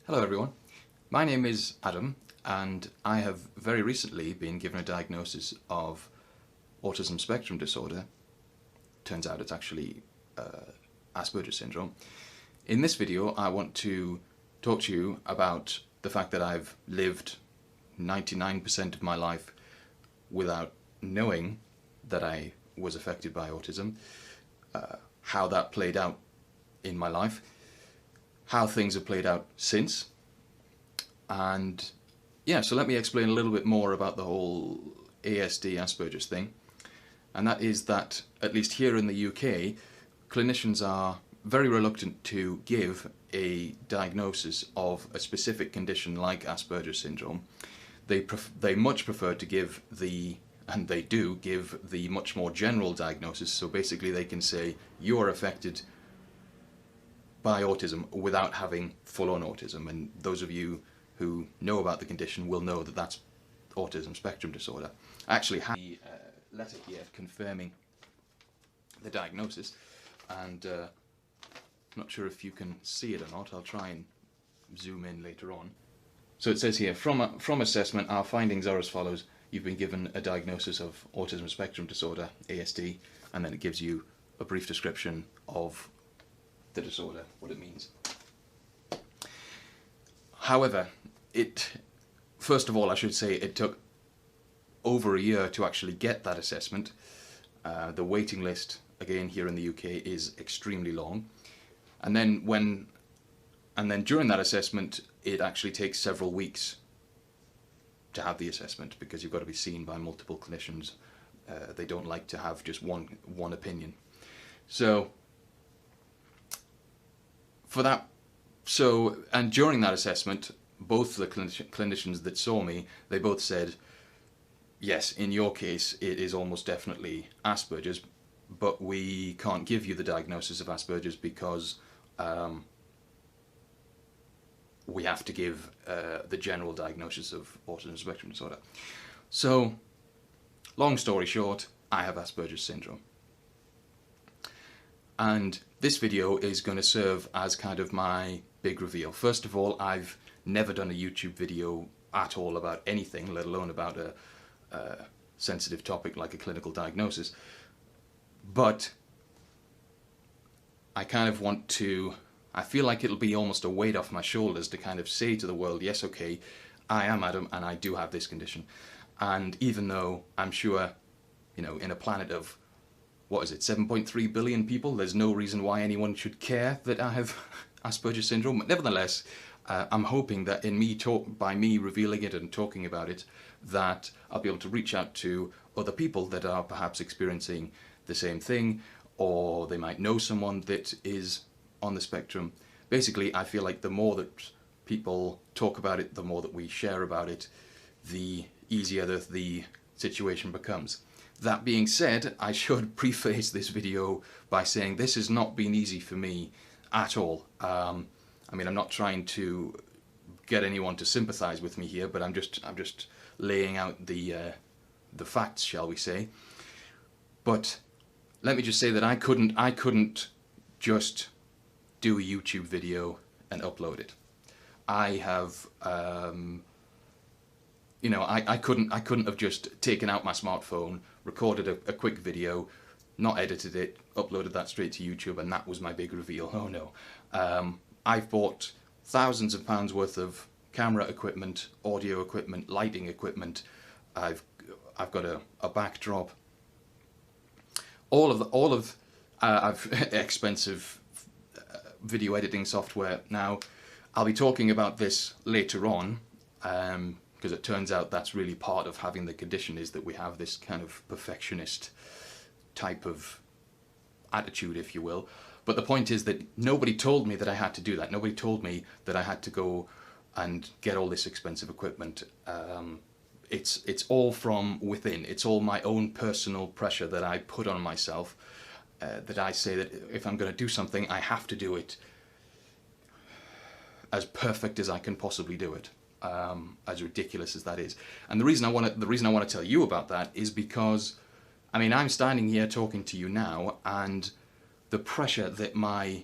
Hello everyone, my name is Adam and I have very recently been given a diagnosis of autism spectrum disorder. Turns out it's actually Asperger's syndrome. In this video I want to talk to you about the fact that I've lived 99% of my life without knowing that I was affected by autism, how that played out in my life, how things have played out since, and yeah, so let me explain a little bit more about the whole ASD Asperger's thing. And that is that, at least here in the UK, clinicians are very reluctant to give a diagnosis of a specific condition like Asperger's syndrome. They much prefer to give and they do give the much more general diagnosis, so basically they can say you're affected by autism without having full-on autism, and those of you who know about the condition will know that that's autism spectrum disorder. I actually have the letter here confirming the diagnosis, and I'm not sure if you can see it or not. I'll try and zoom in later on. So it says here, from assessment, our findings are as follows. You've been given a diagnosis of autism spectrum disorder, ASD, and then it gives you a brief description of the disorder, what it means. However, first of all, I should say it took over a year to actually get that assessment. The waiting list, again, here in the UK is extremely long. And then during that assessment, it actually takes several weeks to have the assessment, because you've got to be seen by multiple clinicians. They don't like to have just one opinion. So and during that assessment, both the clinicians that saw me, they both said, yes, in your case it is almost definitely Asperger's, but we can't give you the diagnosis of Asperger's because we have to give the general diagnosis of autism spectrum disorder. So, long story short, I have Asperger's syndrome. And this video is going to serve as kind of my big reveal. First of all, I've never done a YouTube video at all about anything, let alone about a sensitive topic like a clinical diagnosis. But I kind of want to, I feel like it'll be almost a weight off my shoulders to kind of say to the world, yes, okay, I am Adam and I do have this condition. And even though I'm sure, you know, in a planet of, what is it, 7.3 billion people, there's no reason why anyone should care that I have Asperger's syndrome. But nevertheless, I'm hoping that by me revealing it and talking about it, that I'll be able to reach out to other people that are perhaps experiencing the same thing, or they might know someone that is on the spectrum. Basically, I feel like the more that people talk about it, the more that we share about it, the easier the situation becomes. That being said, I should preface this video by saying this has not been easy for me at all. I mean, I'm not trying to get anyone to sympathize with me here, but I'm just laying out the facts, shall we say. But let me just say that I couldn't just do a YouTube video and upload it. I have you know, I couldn't have just taken out my smartphone, recorded a quick video, not edited it, uploaded that straight to YouTube, and that was my big reveal. Oh no. I've bought thousands of pounds worth of camera equipment, audio equipment, lighting equipment. I've got a backdrop. I've expensive video editing software. Now, I'll be talking about this later on, because it turns out that's really part of having the condition, is that we have this kind of perfectionist type of attitude, if you will. But the point is that nobody told me that I had to do that. Nobody told me that I had to go and get all this expensive equipment. It's all from within. It's all my own personal pressure that I put on myself, that I say that if I'm going to do something, I have to do it as perfect as I can possibly do it. As ridiculous as that is. And the reason I want to tell you about that is because, I mean, I'm standing here talking to you now, and the pressure that my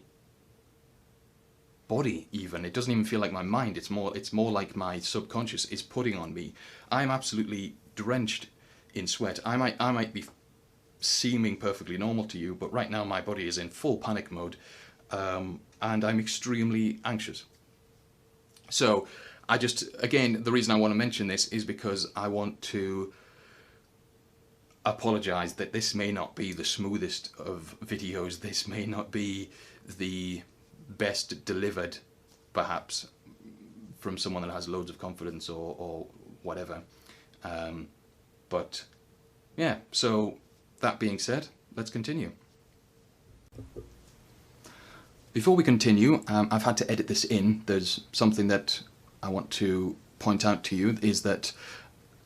body even. It doesn't even feel like my mind. It's more like my subconscious is putting on me. I'm absolutely drenched in sweat. I might be seeming perfectly normal to you, but right now my body is in full panic mode, and I'm extremely anxious. So again, the reason I want to mention this is because I want to apologize that this may not be the smoothest of videos. This may not be the best delivered, perhaps, from someone that has loads of confidence or whatever. But yeah, so that being said, let's continue. Before we continue, I've had to edit this in. There's something that I want to point out to you, is that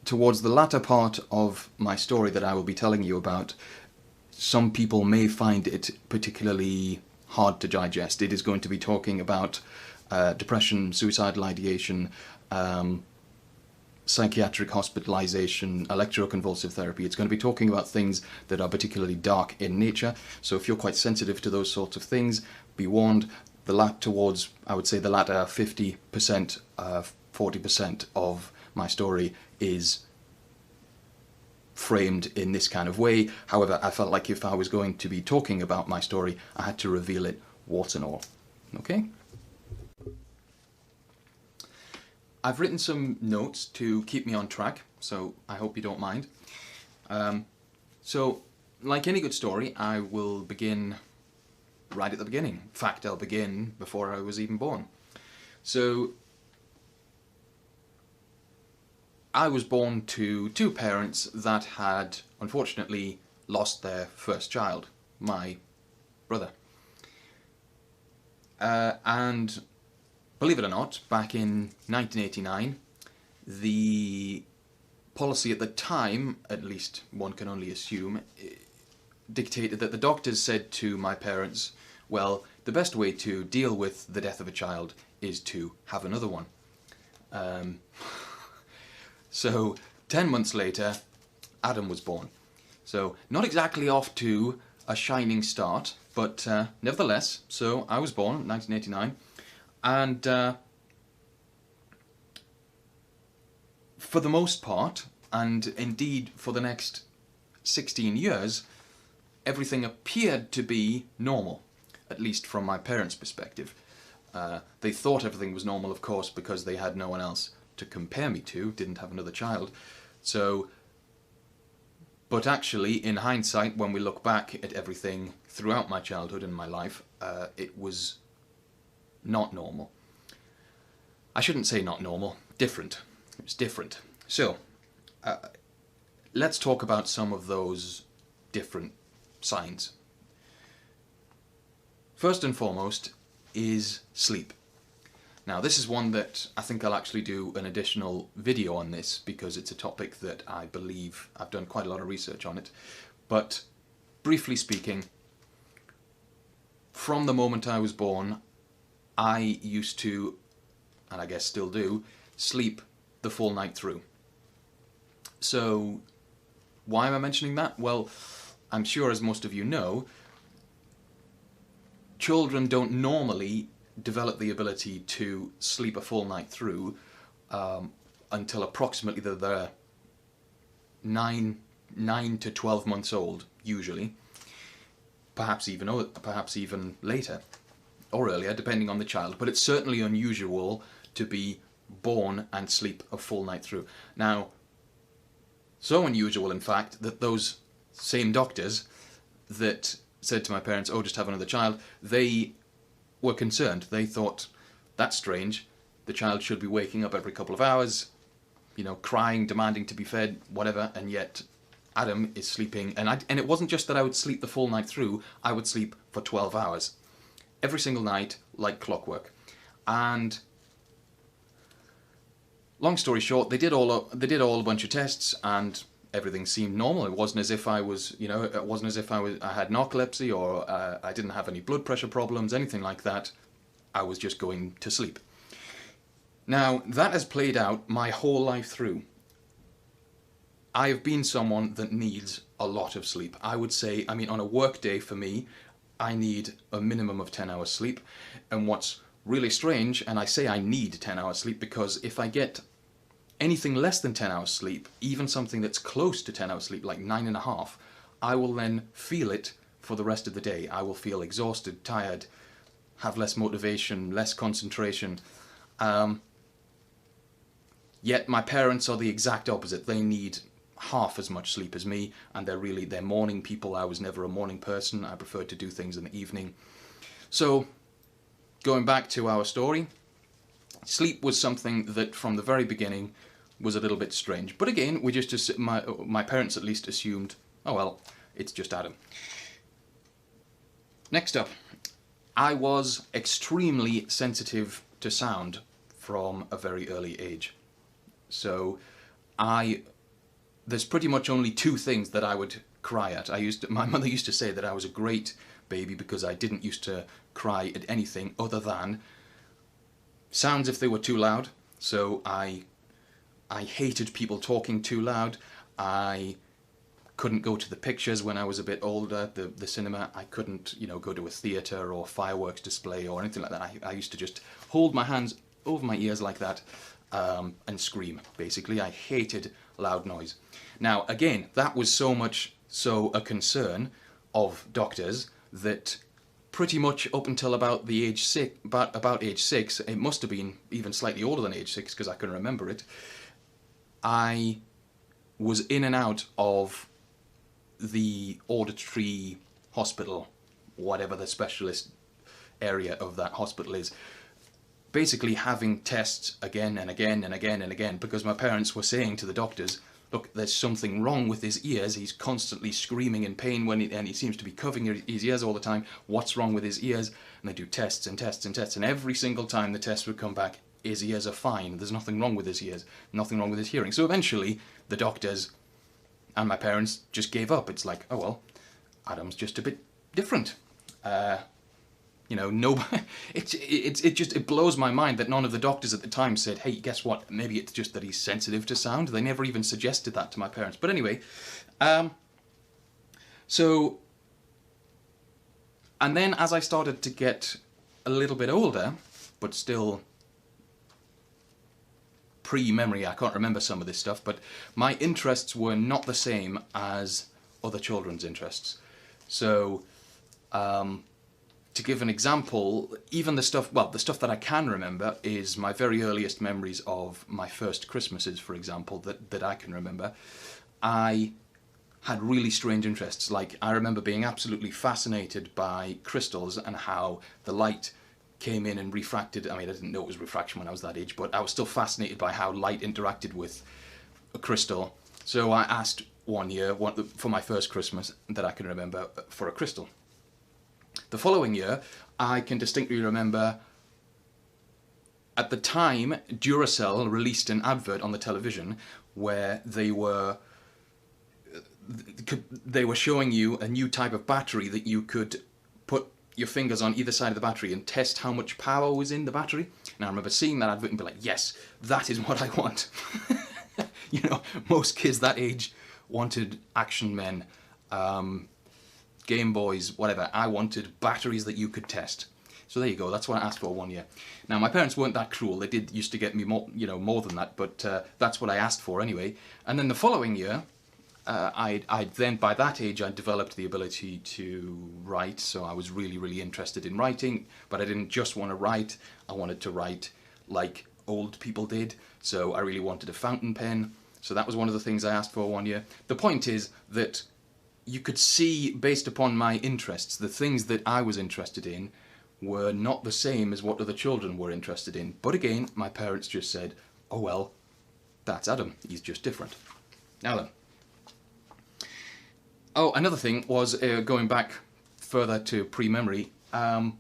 towards the latter part of my story that I will be telling you about, some people may find it particularly hard to digest. It is going to be talking about depression, suicidal ideation, psychiatric hospitalization, electroconvulsive therapy. It's going to be talking about things that are particularly dark in nature. So if you're quite sensitive to those sorts of things, be warned. Towards, I would say, the latter 50%, 40% of my story is framed in this kind of way. However, I felt like if I was going to be talking about my story, I had to reveal it warts and all. Okay? I've written some notes to keep me on track, so I hope you don't mind. So, like any good story, I will begin right at the beginning. In fact, I'll begin before I was even born. So, I was born to two parents that had, unfortunately, lost their first child, my brother. And believe it or not, back in 1989, the policy at the time, at least one can only assume, dictated that the doctors said to my parents, well, the best way to deal with the death of a child is to have another one. So 10 months later, Adam was born. So not exactly off to a shining start, but nevertheless, so I was born in 1989, and for the most part, and indeed for the next 16 years, everything appeared to be normal, at least from my parents' perspective. They thought everything was normal, of course, because they had no one else to compare me to, didn't have another child. So, but actually, in hindsight, when we look back at everything throughout my childhood and my life, it was not normal. I shouldn't say not normal, different. It was different. So, let's talk about some of those different signs. First and foremost is sleep. Now, this is one that I think I'll actually do an additional video on this, because it's a topic that I believe I've done quite a lot of research on it. But briefly speaking, from the moment I was born, I used to, and I guess still do, sleep the full night through. So, why am I mentioning that? Well, I'm sure, as most of you know, children don't normally develop the ability to sleep a full night through until approximately they're 9 to 12 months old, usually. Perhaps even later or earlier, depending on the child. But it's certainly unusual to be born and sleep a full night through. Now, so unusual, in fact, that those same doctors that said to my parents, oh, just have another child, they were concerned. They thought, that's strange, the child should be waking up every couple of hours, you know, crying, demanding to be fed, whatever, and yet Adam is sleeping, and it wasn't just that I would sleep the full night through, I would sleep for 12 hours. Every single night, like clockwork. And long story short, they did all a bunch of tests, and everything seemed normal. It wasn't as if I was, I had narcolepsy, or I didn't have any blood pressure problems, anything like that. I was just going to sleep. Now, that has played out my whole life through. I have been someone that needs a lot of sleep. I would say, on a work day for me, I need a minimum of 10 hours sleep. And what's really strange, and I say I need 10 hours sleep because if I get anything less than 10 hours sleep, even something that's close to 10 hours sleep, like 9.5, I will then feel it for the rest of the day. I will feel exhausted, tired, have less motivation, less concentration. Yet my parents are the exact opposite. They need half as much sleep as me, and they're morning people. I was never a morning person. I preferred to do things in the evening. So, going back to our story, sleep was something that from the very beginning was a little bit strange. But again, my parents at least assumed, oh well, it's just Adam. Next up, I was extremely sensitive to sound from a very early age. So there's pretty much only two things that I would cry at. My mother used to say that I was a great baby because I didn't used to cry at anything other than sounds if they were too loud. So I hated people talking too loud. I couldn't go to the pictures when I was a bit older, the cinema. I couldn't, go to a theatre or fireworks display or anything like that. I used to just hold my hands over my ears like that and scream, basically. I hated loud noise. Now, again, that was so much so a concern of doctors that pretty much up until about age 6, it must have been even slightly older than age 6 because I can remember it, I was in and out of the auditory hospital, whatever the specialist area of that hospital is, basically having tests again and again and again and again, because my parents were saying to the doctors, look, there's something wrong with his ears, he's constantly screaming in pain and he seems to be covering his ears all the time, what's wrong with his ears? And they do tests and tests and tests, and every single time the test would come back, his ears are fine, there's nothing wrong with his ears, nothing wrong with his hearing. So eventually the doctors and my parents just gave up. It's like, oh well, Adam's just a bit different. It blows my mind that none of the doctors at the time said, hey, guess what, maybe it's just that he's sensitive to sound. They never even suggested that to my parents. But anyway, and then as I started to get a little bit older, but still pre-memory, I can't remember some of this stuff, but my interests were not the same as other children's interests. So, to give an example, even the stuff that I can remember is my very earliest memories of my first Christmases, for example, that I can remember. I had really strange interests. Like, I remember being absolutely fascinated by crystals and how the light came in and refracted. I mean, I didn't know it was refraction when I was that age, but I was still fascinated by how light interacted with a crystal. So I asked one year, for my first Christmas that I can remember, for a crystal. The following year, I can distinctly remember, at the time, Duracell released an advert on the television where they were showing you a new type of battery that you could put your fingers on either side of the battery and test how much power was in the battery. And I remember seeing that advert and be like, yes, that is what I want. Most kids that age wanted Action Men, Game Boys, whatever. I wanted batteries that you could test. So there you go, that's what I asked for one year. Now, my parents weren't that cruel. They used to get me more than that, but that's what I asked for anyway. And then the following year, by that age, I developed the ability to write, so I was really, really interested in writing, but I didn't just want to write, I wanted to write like old people did, so I really wanted a fountain pen, so that was one of the things I asked for one year. The point is that you could see, based upon my interests, the things that I was interested in were not the same as what other children were interested in, but again, my parents just said, oh well, that's Adam, he's just different. Now then. Oh, another thing was, going back further to pre-memory, I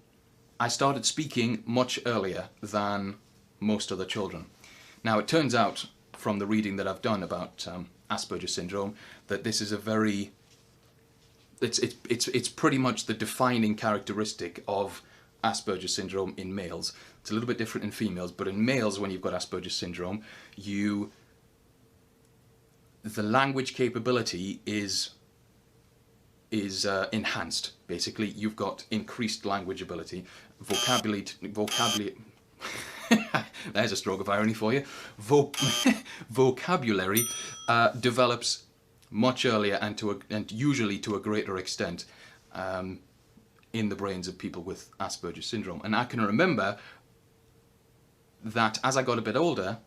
started speaking much earlier than most other children. Now, it turns out, from the reading that I've done about Asperger's syndrome, that this is it's pretty much the defining characteristic of Asperger's syndrome in males. It's a little bit different in females, but in males, when you've got Asperger's syndrome, the language capability is is enhanced. Basically, you've got increased language ability, vocabulary. There's a stroke of irony for you. Vocabulary develops much earlier and usually to a greater extent in the brains of people with Asperger's syndrome. And I can remember that as I got a bit older,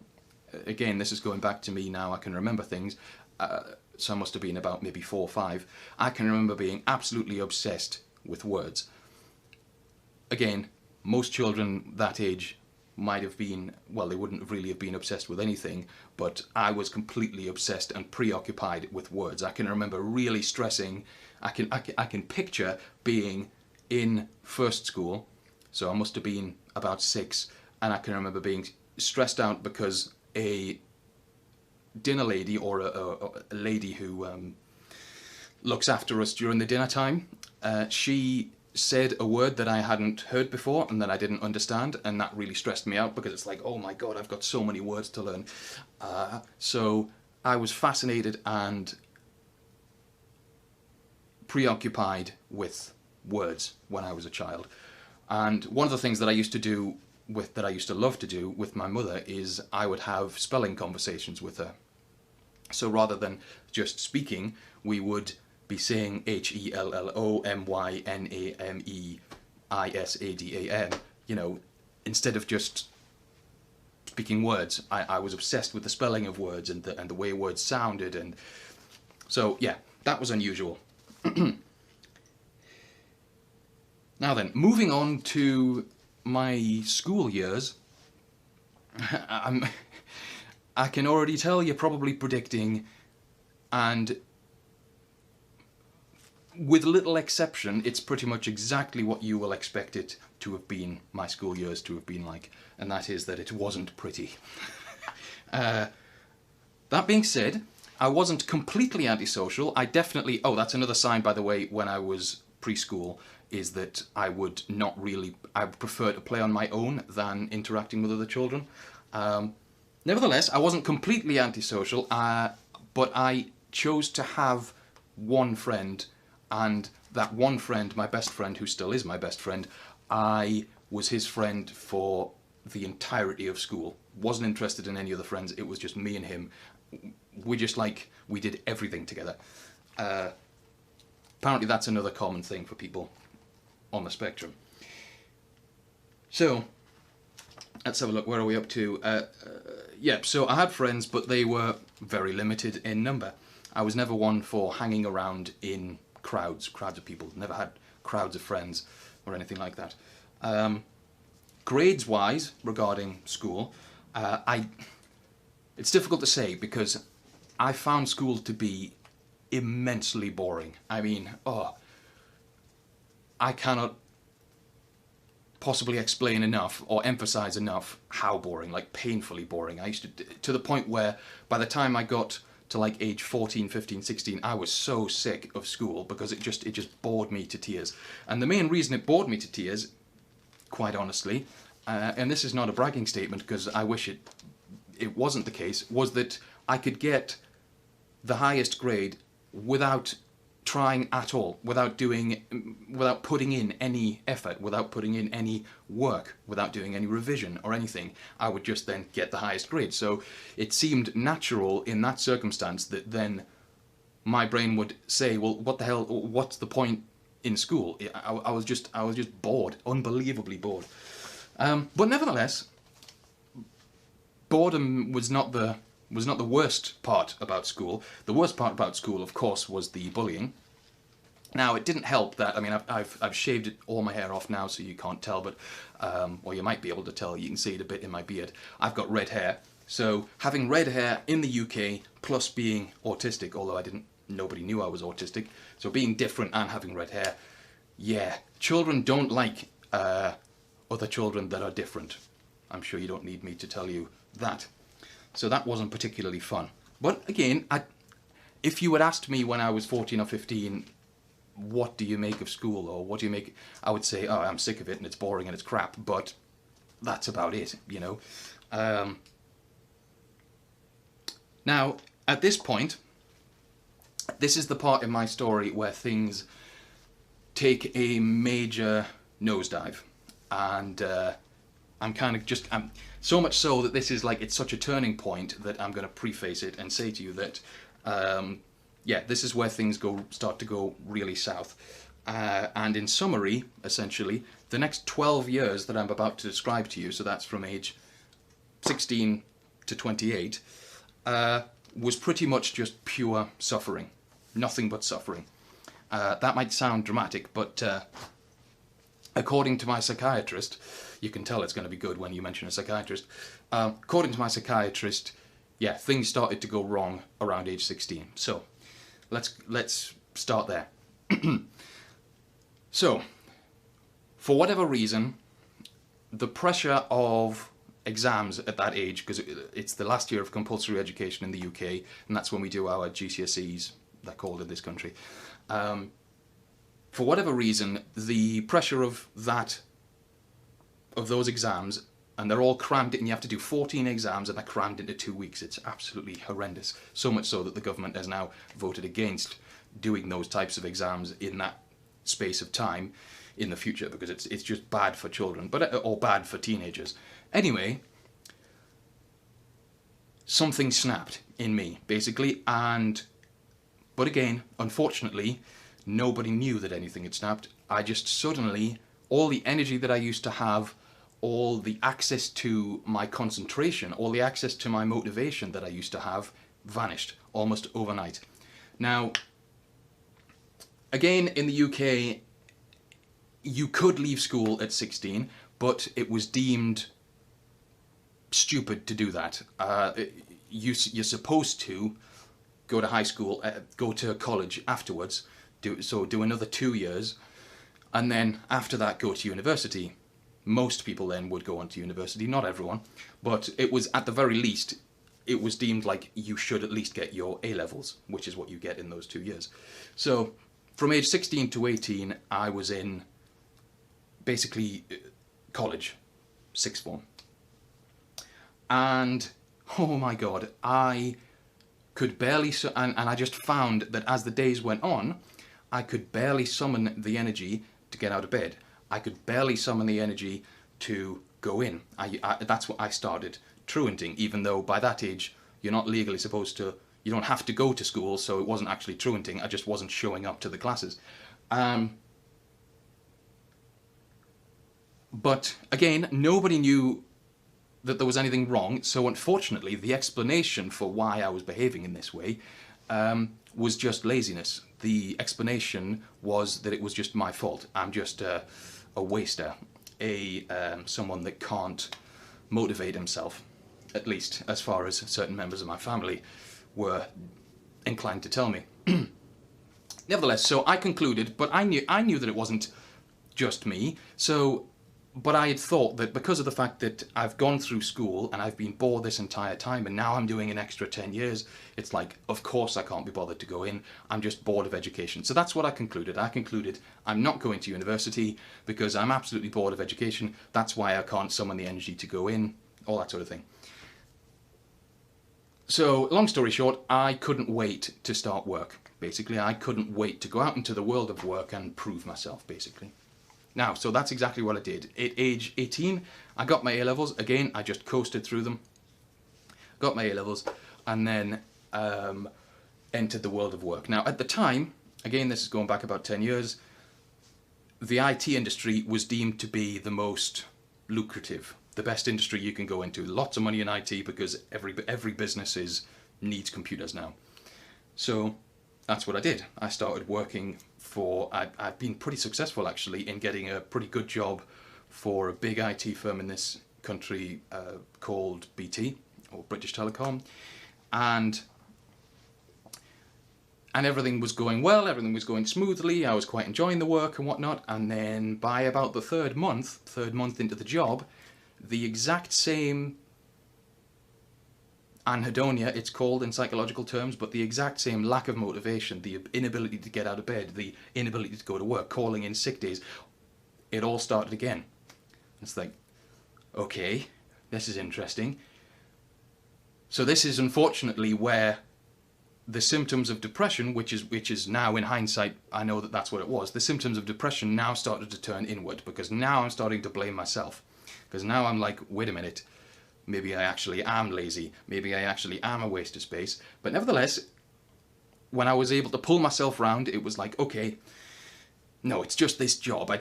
again, this is going back to me now, I can remember things, so I must have been about maybe 4 or 5, I can remember being absolutely obsessed with words. Again, most children that age might have been, well, they wouldn't really have been obsessed with anything, but I was completely obsessed and preoccupied with words. I can remember really stressing, I can picture being in first school, so I must have been about 6, and I can remember being stressed out because a dinner lady, or a lady who looks after us during the dinner time, she said a word that I hadn't heard before and that I didn't understand, and that really stressed me out because it's like, oh my god, I've got so many words to learn. So I was fascinated and preoccupied with words when I was a child. And one of the things that I used to love to do with my mother is I would have spelling conversations with her. So rather than just speaking, we would be saying HELLOMYNAMEISADAN, you know, instead of just speaking words. I was obsessed with the spelling of words and the way words sounded, and so yeah, that was unusual. Now then, moving on to my school years, I can already tell you're probably predicting, and with little exception, it's pretty much exactly what you will expect it to have been, my school years to have been like, and that is that it wasn't pretty. That being said, I wasn't completely antisocial. I definitely, oh, that's another sign, by the way, when I was preschool, is that I would prefer to play on my own than interacting with other children. Nevertheless, I wasn't completely antisocial, but I chose to have one friend, and that one friend, my best friend, who still is my best friend, I was his friend for the entirety of school. Wasn't interested in any other friends, it was just me and him. We did everything together. Apparently that's another common thing for people on the spectrum. So, let's have a look, where are we up to? Yep, so I had friends, but they were very limited in number. I was never one for hanging around in crowds of people. Never had crowds of friends or anything like that. Grades-wise, regarding school, it's difficult to say because I found school to be immensely boring. I mean, I cannot possibly explain enough or emphasize enough how boring, like painfully boring. I used to the point where by the time I got to like age 14, 15, 16, I was so sick of school because it just bored me to tears. And the main reason it bored me to tears, quite honestly, and this is not a bragging statement because I wish it wasn't the case, was that I could get the highest grade without trying at all, without putting in any effort, without putting in any work, without doing any revision or anything. I would just then get the highest grade. So it seemed natural in that circumstance that then my brain would say, well, what the hell, what's the point in school? I was just bored, unbelievably bored. But nevertheless, boredom was not the worst part about school. The worst part about school, of course, was the bullying. Now, it didn't help that, I mean, I've shaved all my hair off now, so you can't tell, but, or you might be able to tell, you can see it a bit in my beard. I've got red hair. So, having red hair in the UK, plus being autistic, although nobody knew I was autistic, so being different and having red hair, yeah, children don't like other children that are different. I'm sure you don't need me to tell you that. So that wasn't particularly fun. But again, if you had asked me when I was 14 or 15, what do you make of school, or what do you make, I would say, oh, I'm sick of it and it's boring and it's crap, but that's about it, you know. Now, at this point, this is the part in my story where things take a major nosedive, and I'm so much so that this is like, it's such a turning point that I'm going to preface it and say to you that yeah, this is where things start to go really south. And in summary, essentially, the next 12 years that I'm about to describe to you, so that's from age 16 to 28, was pretty much just pure suffering. Nothing but suffering. That might sound dramatic, but according to my psychiatrist, you can tell it's going to be good when you mention a psychiatrist. According to my psychiatrist, yeah, things started to go wrong around age 16. So let's start there. So, for whatever reason, the pressure of exams at that age, because it's the last year of compulsory education in the UK, and that's when we do our GCSEs, they're called in this country. For whatever reason, the pressure of those exams, and they're all crammed in, you have to do 14 exams and they're crammed into 2 weeks. It's absolutely horrendous. So much so that the government has now voted against doing those types of exams in that space of time in the future, because it's just bad for children, or bad for teenagers. Anyway, something snapped in me, basically, but again, unfortunately, nobody knew that anything had snapped. I just suddenly, all the energy that I used to have, all the access to my concentration, all the access to my motivation that I used to have, vanished almost overnight. Now, again, in the UK, you could leave school at 16, but it was deemed stupid to do that. You're supposed to go to high school, go to college afterwards, do another 2 years, and then after that go to university. Most people then would go on to university, not everyone, but it was, at the very least, it was deemed like you should at least get your A-levels, which is what you get in those 2 years. So from age 16 to 18, I was in basically college, sixth form. And, oh my God, I could barely, and I just found that as the days went on, I could barely summon the energy to get out of bed. I could barely summon the energy to go in. That's what I started truanting, even though by that age, you're not legally supposed to, you don't have to go to school, so it wasn't actually truanting, I just wasn't showing up to the classes. But again, nobody knew that there was anything wrong, so unfortunately the explanation for why I was behaving in this way was just laziness. The explanation was that it was just my fault. I'm just a waster, someone that can't motivate himself, at least as far as certain members of my family were inclined to tell me. Nevertheless, so I concluded, but I knew that it wasn't just me, but I had thought that because of the fact that I've gone through school and I've been bored this entire time, and now I'm doing an extra 10 years, it's like, of course I can't be bothered to go in, I'm just bored of education. So that's what I concluded. I concluded I'm not going to university because I'm absolutely bored of education, that's why I can't summon the energy to go in, all that sort of thing. So, long story short, I couldn't wait to start work, basically. I couldn't wait to go out into the world of work and prove myself, basically. Now, so that's exactly what I did. At age 18, I got my A-levels. Again, I just coasted through them. Got my A-levels, and then entered the world of work. Now, at the time, again, this is going back about 10 years, the IT industry was deemed to be the most lucrative, the best industry you can go into. Lots of money in IT because every business needs computers now. So that's what I did. I started working I've been pretty successful actually in getting a pretty good job for a big IT firm in this country called BT, or British Telecom, and everything was going well, everything was going smoothly, I was quite enjoying the work and whatnot, and then by about the third month into the job, the exact same anhedonia, it's called in psychological terms, but the exact same lack of motivation, the inability to get out of bed, the inability to go to work, calling in sick days, it all started again. It's like, okay, this is interesting. So this is unfortunately where the symptoms of depression, which is now in hindsight, I know that that's what it was. The symptoms of depression now started to turn inward, because now I'm starting to blame myself. Because now I'm like, wait a minute, maybe I actually am lazy, maybe I actually am a waste of space. But nevertheless, when I was able to pull myself round, it was like, okay, no, it's just this job. I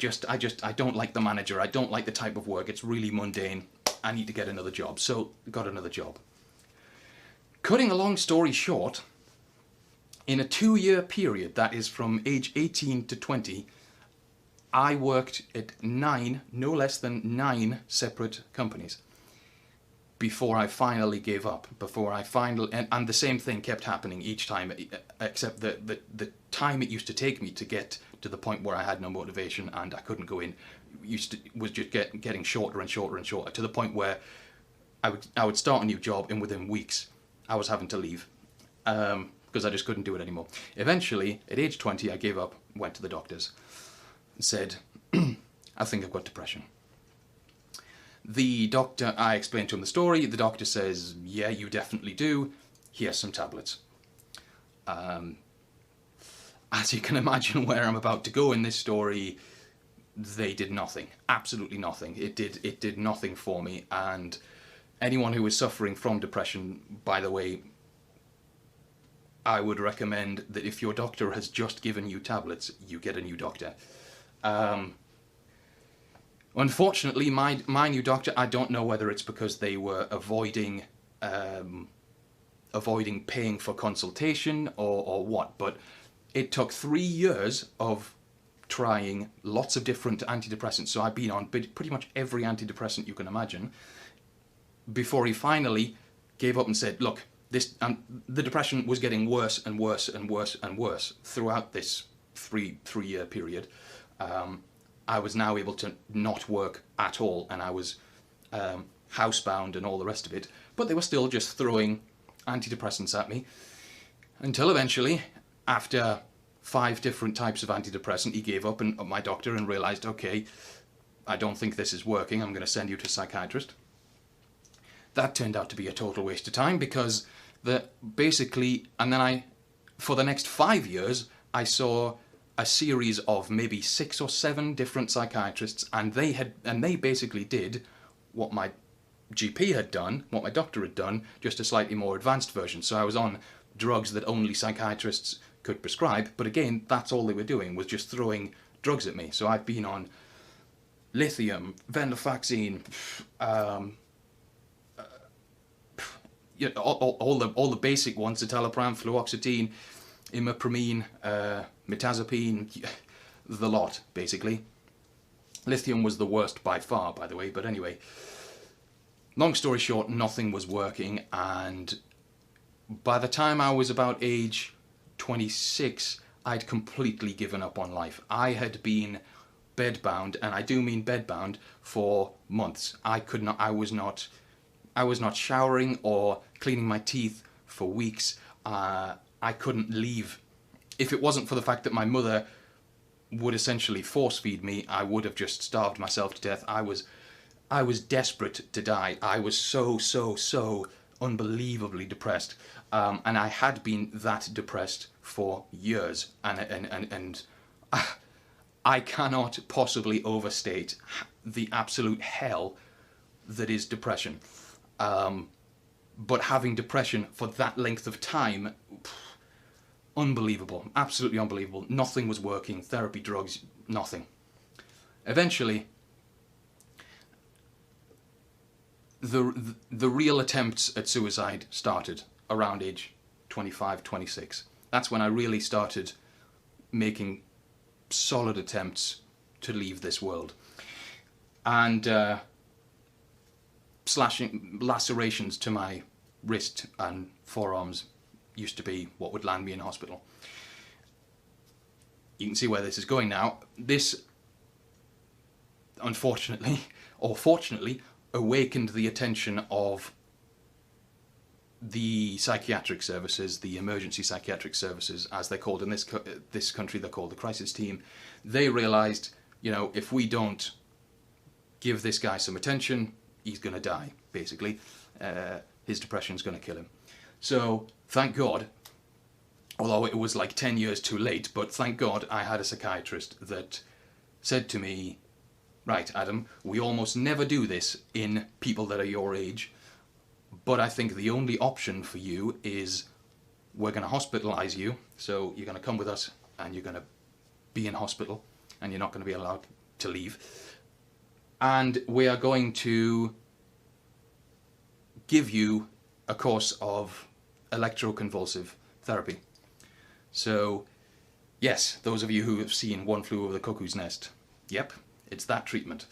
don't like the manager. I don't like the type of work. It's really mundane. I need to get another job. So got another job. Cutting a long story short, in a 2-year period, that is from age 18 to 20, I worked at 9, no less than 9 separate companies before I finally gave up. And the same thing kept happening each time, except the time it used to take me to get to the point where I had no motivation and I couldn't go in was just getting shorter and shorter and shorter, to the point where I would start a new job and within weeks I was having to leave because I just couldn't do it anymore. Eventually, at age 20, I gave up, went to the doctors, and said, I think I've got depression. The doctor, I explained to him the story. The doctor says, yeah, you definitely do. Here's some tablets. As you can imagine where I'm about to go in this story, they did nothing. Absolutely nothing. It did nothing for me. And anyone who is suffering from depression, by the way, I would recommend that if your doctor has just given you tablets, you get a new doctor. Unfortunately, my new doctor, I don't know whether it's because they were avoiding paying for consultation or what, but it took 3 years of trying lots of different antidepressants. So I've been on pretty much every antidepressant you can imagine before he finally gave up and said, look, the depression was getting worse and worse and worse and worse throughout this three-year period. I was now able to not work at all, and I was housebound and all the rest of it, but they were still just throwing antidepressants at me, until eventually, after 5 different types of antidepressant, he gave up, and my doctor, and realised, okay, I don't think this is working, I'm going to send you to a psychiatrist. That turned out to be a total waste of time, because and then for the next 5 years, I saw a series of maybe 6 or 7 different psychiatrists, and they basically did what my GP had done, what my doctor had done, just a slightly more advanced version. So I was on drugs that only psychiatrists could prescribe, but again, that's all they were doing, was just throwing drugs at me. So I've been on lithium, venlafaxine, all the basic ones, citalopram, fluoxetine, imipramine, mirtazapine, the lot, basically. Lithium was the worst by far, by the way, but anyway. Long story short, nothing was working, and by the time I was about age 26, I'd completely given up on life. I had been bedbound, and I do mean bedbound, for months. I was not showering or cleaning my teeth for weeks. I couldn't leave. If it wasn't for the fact that my mother would essentially force feed me, I would have just starved myself to death. I was desperate to die. I was so unbelievably depressed, and I had been that depressed for years, and I cannot possibly overstate the absolute hell that is depression. But having depression for that length of time, unbelievable, absolutely unbelievable. Nothing was working, therapy, drugs, nothing. Eventually, the real attempts at suicide started around age 25, 26. That's when I really started making solid attempts to leave this world. And lacerations to my wrist and forearms used to be what would land me in hospital. You can see where this is going now. This, unfortunately, or fortunately, awakened the attention of the psychiatric services, the emergency psychiatric services, as they're called in this country. They're called the crisis team. They realised, if we don't give this guy some attention, he's going to die, basically. His depression's going to kill him. So, thank God, although it was like 10 years too late, but thank God I had a psychiatrist that said to me, right, Adam, we almost never do this in people that are your age, but I think the only option for you is we're going to hospitalize you, so you're going to come with us and you're going to be in hospital and you're not going to be allowed to leave. And we are going to give you a course of electroconvulsive therapy. So, yes, those of you who have seen One Flew Over the Cuckoo's Nest, yep, it's that treatment.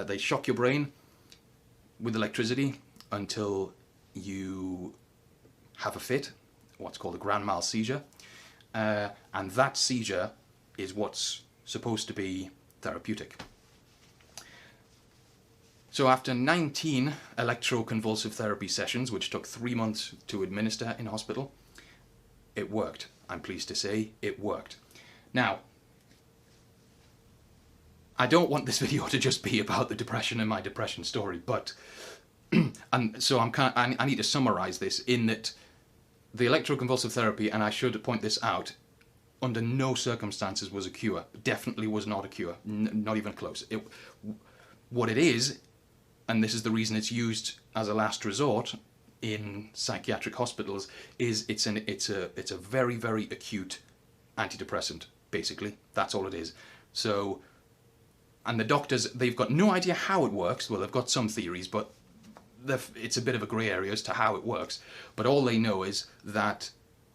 They shock your brain with electricity until you have a fit, what's called a grand mal seizure, and that seizure is what's supposed to be therapeutic. So after 19 electroconvulsive therapy sessions, which took 3 months to administer in hospital, it worked. I'm pleased to say it worked. Now, I don't want this video to just be about the depression and my depression story, but and so I need to summarize this in that the electroconvulsive therapy, and I should point this out, under no circumstances was a cure. Definitely was not a cure. Not even close. What it is, and this is the reason it's used as a last resort in psychiatric hospitals, is it's a very, very acute antidepressant, basically. That's all it is. So, and the doctors, they've got no idea how it works. Well, they've got some theories, but it's a bit of a grey area as to how it works. But all they know is that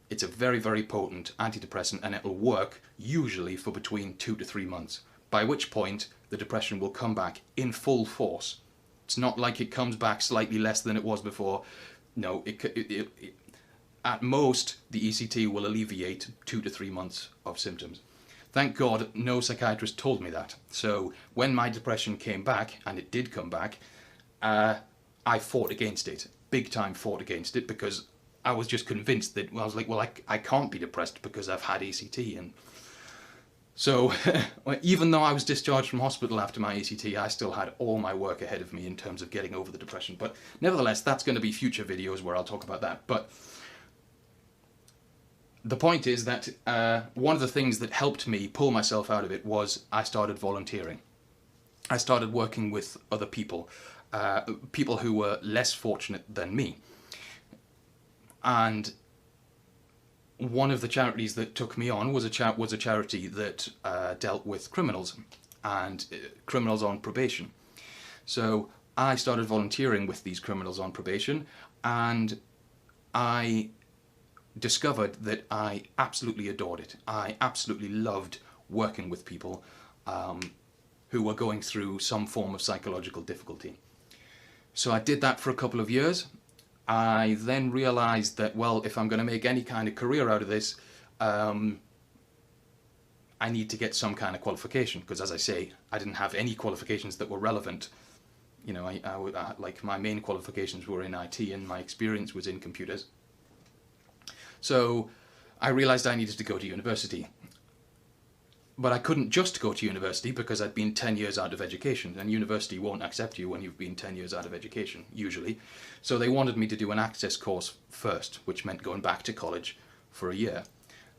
it's a very, very potent antidepressant, and it'll work usually for between 2 to 3 months, by which point the depression will come back in full force. It's not like it comes back slightly less than it was before. No, at most, the ECT will alleviate 2 to 3 months of symptoms. Thank God no psychiatrist told me that. So when my depression came back, and it did come back, I fought against it. Big time fought against it, because I was just convinced that, well, I was like, well, I can't be depressed because I've had ACT. And so even though I was discharged from hospital after my ACT, I still had all my work ahead of me in terms of getting over the depression. But nevertheless, that's going to be future videos where I'll talk about that. But the point is that one of the things that helped me pull myself out of it was I started volunteering. I started working with other people, people who were less fortunate than me. And one of the charities that took me on was a charity that dealt with criminals and criminals on probation. So I started volunteering with these criminals on probation, and I discovered that I absolutely adored it. I absolutely loved working with people who were going through some form of psychological difficulty. So I did that for a couple of years. I then realized that, well, if I'm going to make any kind of career out of this, I need to get some kind of qualification, because, as I say, I didn't have any qualifications that were relevant. You know, like my main qualifications were in IT, and my experience was in computers. So I realized I needed to go to university. But I couldn't just go to university, because I'd been 10 years out of education, and university won't accept you when you've been 10 years out of education, usually. So they wanted me to do an access course first, which meant going back to college for a year.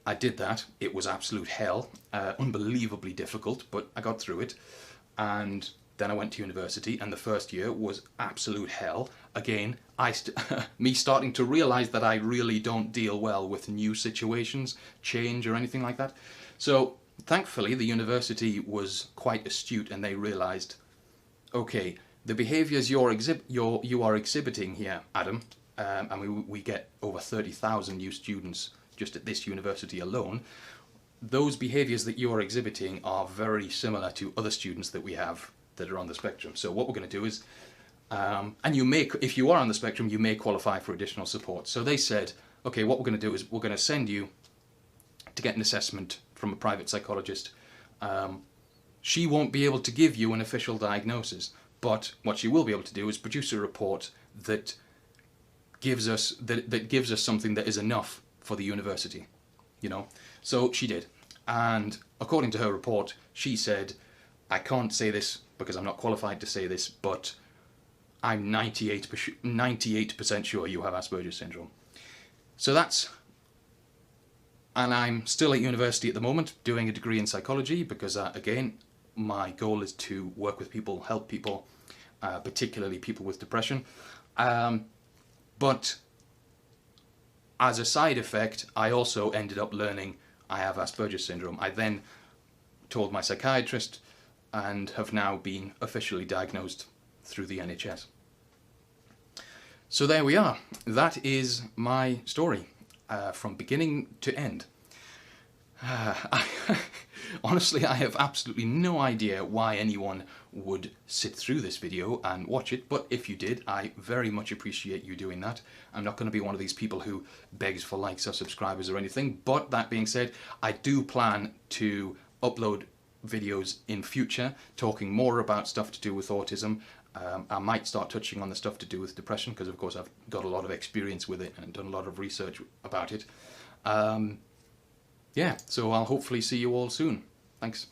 I did that. It was absolute hell, unbelievably difficult, but I got through it. And then I went to university, and the first year was absolute hell. Again, me starting to realize that I really don't deal well with new situations, change, or anything like that. So thankfully, the university was quite astute, and they realized, okay, the behaviors you are exhibiting here, Adam, and we get over 30,000 new students just at this university alone. Those behaviors that you are exhibiting are very similar to other students that we have that are on the spectrum. So what we're going to do is, and you may, if you are on the spectrum, you may qualify for additional support. So they said, okay, what we're going to do is we're going to send you to get an assessment from a private psychologist. She won't be able to give you an official diagnosis, but what she will be able to do is produce a report that gives us something that is enough for the university, you know. So she did, and according to her report, she said, I can't say this because I'm not qualified to say this, but I'm 98% sure you have Asperger's syndrome. So that's And I'm still at university at the moment doing a degree in psychology because, again, my goal is to work with people, help people, particularly people with depression. But as a side effect, I also ended up learning I have Asperger's syndrome. I then told my psychiatrist and have now been officially diagnosed through the NHS. So there we are. That is my story from beginning to end. Honestly, I have absolutely no idea why anyone would sit through this video and watch it, but if you did, I very much appreciate you doing that. I'm not going to be one of these people who begs for likes or subscribers or anything, but that being said, I do plan to upload videos in future talking more about stuff to do with autism. I might start touching on the stuff to do with depression because of course I've got a lot of experience with it and done a lot of research about it. Yeah, so I'll hopefully see you all soon. Thanks.